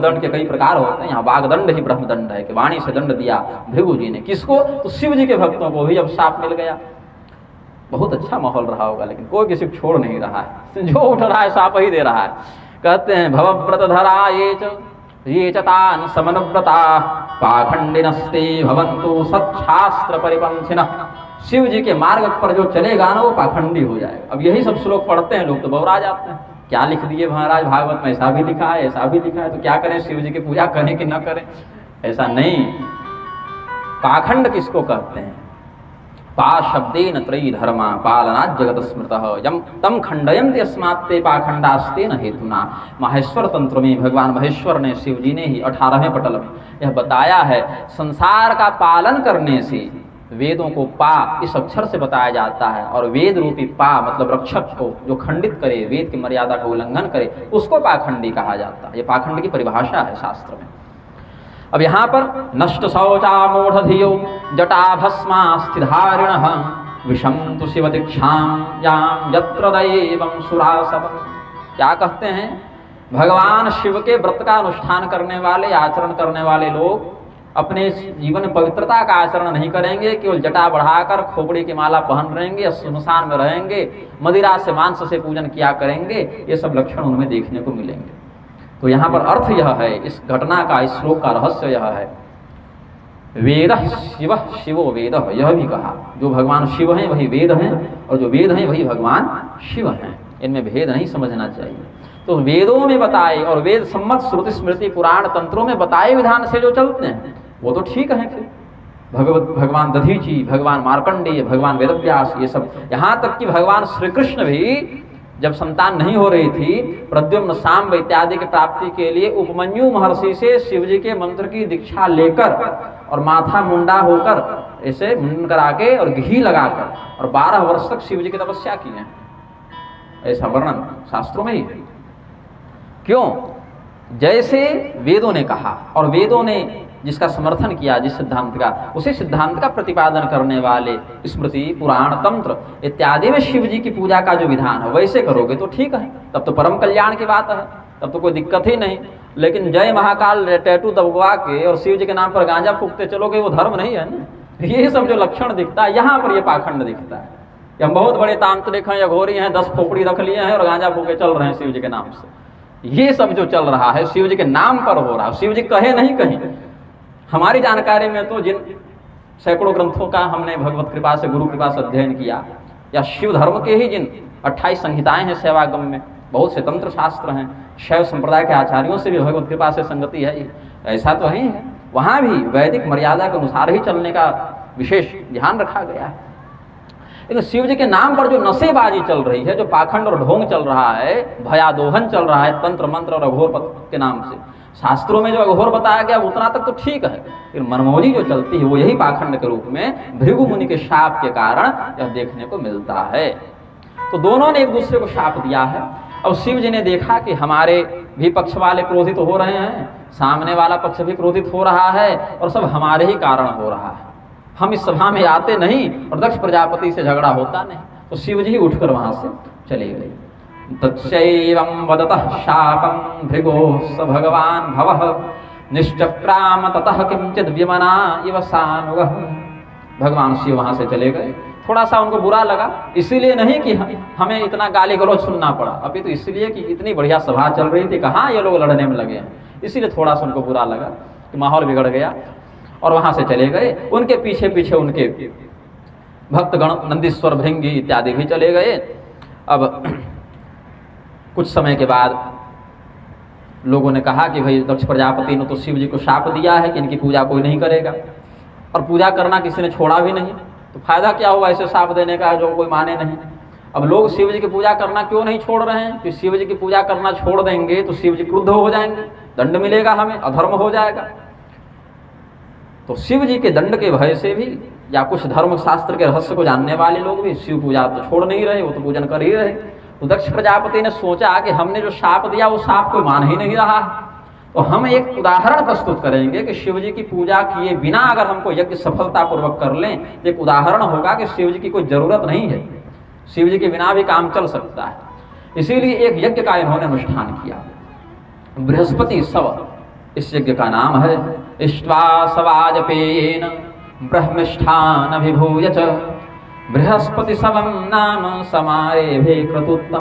दंड के कई प्रकार होते हैं, यहाँ वागदंड ही ब्रह्मदंड है कि वाणी से दंड दिया भृगु जी ने। किसको? तो शिव जी के भक्तों को भी जब शाप मिल गया। बहुत अच्छा माहौल रहा होगा, लेकिन कोई किसी को छोड़ नहीं रहा है, जो उठ रहा है शाप ही दे रहा है। कहते हैं भवव्रत धरा ये चतान समनव्रता पाखंडिनस्ते भवन्तु सच्छास्त्र परिपंथिनः। शिव जी के मार्ग पर जो चलेगा ना वो पाखंडी हो जाएगा। अब यही सब श्लोक पढ़ते हैं लोग तो बौरा जाते हैं, क्या लिख दिए महाराज भागवत में, ऐसा भी लिखा है ऐसा भी लिखा है, तो क्या करें, शिव जी की पूजा करें कि न करें? ऐसा नहीं। पाखंड किसको कहते हैं? पा शब्देन त्रयी धर्मा पालनात् जगत स्मृतः यम तम खंडयन्ति अस्मात्ते पाखंडास्तेन हेतुना। माहेश्वर तंत्र में भगवान महेश्वर ने, शिव जी ने ही 18वें पटल में यह बताया है, संसार का पालन करने से वेदों को पा इस अक्षर से बताया जाता है, और वेद रूपी पा मतलब रक्षक को जो खंडित करे, वेद की मर्यादा का उल्लंघन करे, उसको पाखंडी कहा जाता है। ये पाखंड की परिभाषा है शास्त्र में। अब यहाँ पर नष्ट शौचा मूढ़धियो जटा भस्मा स्थिधारिणः विषम तु शिव दीक्षाम याम यत्र दैवं सुरासवम्। क्या कहते हैं? भगवान शिव के व्रत का अनुष्ठान करने वाले, आचरण करने वाले लोग अपने जीवन में पवित्रता का आचरण नहीं करेंगे, केवल जटा बढ़ाकर खोपड़ी की माला पहन रहेंगे या सुनसान में रहेंगे, मदिरा से मांस से पूजन किया करेंगे, ये सब लक्षण उनमें देखने को मिलेंगे। तो यहाँ पर अर्थ यह है, इस घटना का, इस श्लोक का रहस्य यह है, वेद शिव शिवो वेद, यह भी कहा जो भगवान शिव हैं वही वेद हैं, और जो वेद हैं वही भगवान शिव हैं, इनमें भेद नहीं समझना चाहिए। तो वेदों में बताए और वेद सम्मत श्रुति स्मृति पुराण तंत्रों में बताए विधान से जो चलते हैं वो तो ठीक है। फिर भगवान दधीची, भगवान मार्कंडेय, भगवान वेदव्यास, ये सब, यहाँ तक कि भगवान श्री कृष्ण भी जब संतान नहीं हो रही थी, प्रद्युम्न सांब इत्यादि की प्राप्ति के लिए उपमन्यु महर्षि से शिव जी के मंत्र की दीक्षा लेकर और माथा मुंडा होकर ऐसे मुंडन करा के और घी लगाकर और 12 वर्ष तक शिव जी की तपस्या की है, ऐसा वर्णन शास्त्रों में ही है। क्यों? जैसे वेदों ने कहा और वेदों ने जिसका समर्थन किया, जिस सिद्धांत का, उसी सिद्धांत का प्रतिपादन करने वाले स्मृति पुराण तंत्र इत्यादि में शिव जी की पूजा का जो विधान है वैसे करोगे तो ठीक है, तब तो परम कल्याण की बात है, तब तो कोई दिक्कत ही नहीं। लेकिन जय महाकाल टैटू दबवा के और शिव जी के नाम पर गांजा फूकते चलोगे, वो धर्म नहीं है ना। ये सब जो लक्षण दिखता है यहाँ पर, ये पाखंड दिखता है। हम बहुत बड़े तांत्रिक हैं या घोरी हैं, 10 खोपड़ी रख लिए हैं और गांजा फूके चल रहे हैं शिव जी के नाम से। ये सब जो चल रहा है शिव जी के नाम पर हो रहा है, शिव जी कहे नहीं कहीं। हमारी जानकारी में तो जिन सैकड़ों ग्रंथों का हमने भगवत कृपा से, गुरु कृपा से अध्ययन किया, या शिव धर्म के ही जिन 28 संहिताएं हैं सेवागम में, बहुत से तंत्र शास्त्र हैं, शैव संप्रदाय के आचार्यों से भी भगवत कृपा से संगति है, ऐसा तो ही है। वहाँ भी वैदिक मर्यादा के अनुसार ही चलने का विशेष ध्यान रखा गया है। लेकिन शिव जी के नाम पर जो नशेबाजी चल रही है, जो पाखंड और ढोंग चल रहा है, भयादोहन चल रहा है तंत्र मंत्र और अघोर के नाम से, शास्त्रों में जो अघोर बताया गया उतना तक तो ठीक है, लेकिन मनमौजी जो चलती है वो यही पाखंड के रूप में भृगु मुनि के शाप के कारण यह देखने को मिलता है। तो दोनों ने एक दूसरे को शाप दिया है। अब शिव जी ने देखा कि हमारे भी पक्ष वाले क्रोधित हो रहे हैं, सामने वाला पक्ष भी क्रोधित हो रहा है, और सब हमारे ही कारण हो रहा है, हम इस सभा में आते नहीं और दक्ष प्रजापति से झगड़ा होता नहीं। तो शिव जी उठकर वहां से चले गए। तत्सैवं वदतः शापं भृगोः स भगवान् भवः निश्चक्राम ततः किंचित विमना इव सानुगः। भगवान शिव वहां से चले गए। थोड़ा सा उनको बुरा लगा, इसीलिए नहीं कि हमें इतना गाली गलौज सुनना पड़ा, अभी तो इसलिए कि इतनी बढ़िया सभा चल रही थी, कहाँ ये लोग लड़ने में लगे हैं, इसीलिए थोड़ा सा उनको बुरा लगा कि माहौल बिगड़ गया, और वहां से चले गए। उनके पीछे पीछे उनके भक्तगण नंदीश्वर भृंगी इत्यादि भी चले गए। अब कुछ समय के बाद लोगों ने कहा कि भाई दक्ष प्रजापति ने तो शिव जी को शाप दिया है कि इनकी पूजा कोई नहीं करेगा, और पूजा करना किसी ने छोड़ा भी नहीं, तो फायदा क्या हुआ ऐसे शाप देने का जो कोई माने नहीं। अब लोग शिव जी की पूजा करना क्यों नहीं छोड़ रहे हैं? कि शिव जी की पूजा करना छोड़ देंगे तो शिव जी क्रुद्ध हो जाएंगे, दंड मिलेगा हमें, अधर्म हो जाएगा। तो शिव जी के दंड के भय से भी, या कुछ धर्म शास्त्र के रहस्य को जानने वाले लोग भी शिव पूजा तो छोड़ नहीं रहे, वो तो पूजन कर ही रहे। तो दक्ष प्रजापति ने सोचा कि हमने जो शाप दिया वो शाप कोई मान ही नहीं रहा है, तो हम एक उदाहरण प्रस्तुत करेंगे कि शिव जी की पूजा किए बिना अगर हमको यज्ञ सफलतापूर्वक कर लें तो एक उदाहरण होगा कि शिव जी की कोई जरूरत नहीं है, शिव जी के बिना भी काम चल सकता है। इसीलिए एक यज्ञ का इन्होंने अनुष्ठान किया। बृहस्पति सव इस यज्ञ का नाम है इष्ट्वा सवाजपेयेन ब्रह्मिष्ठान अभिभूय च बृहस्पति सवं नाम समारेभे क्रतुत्तम।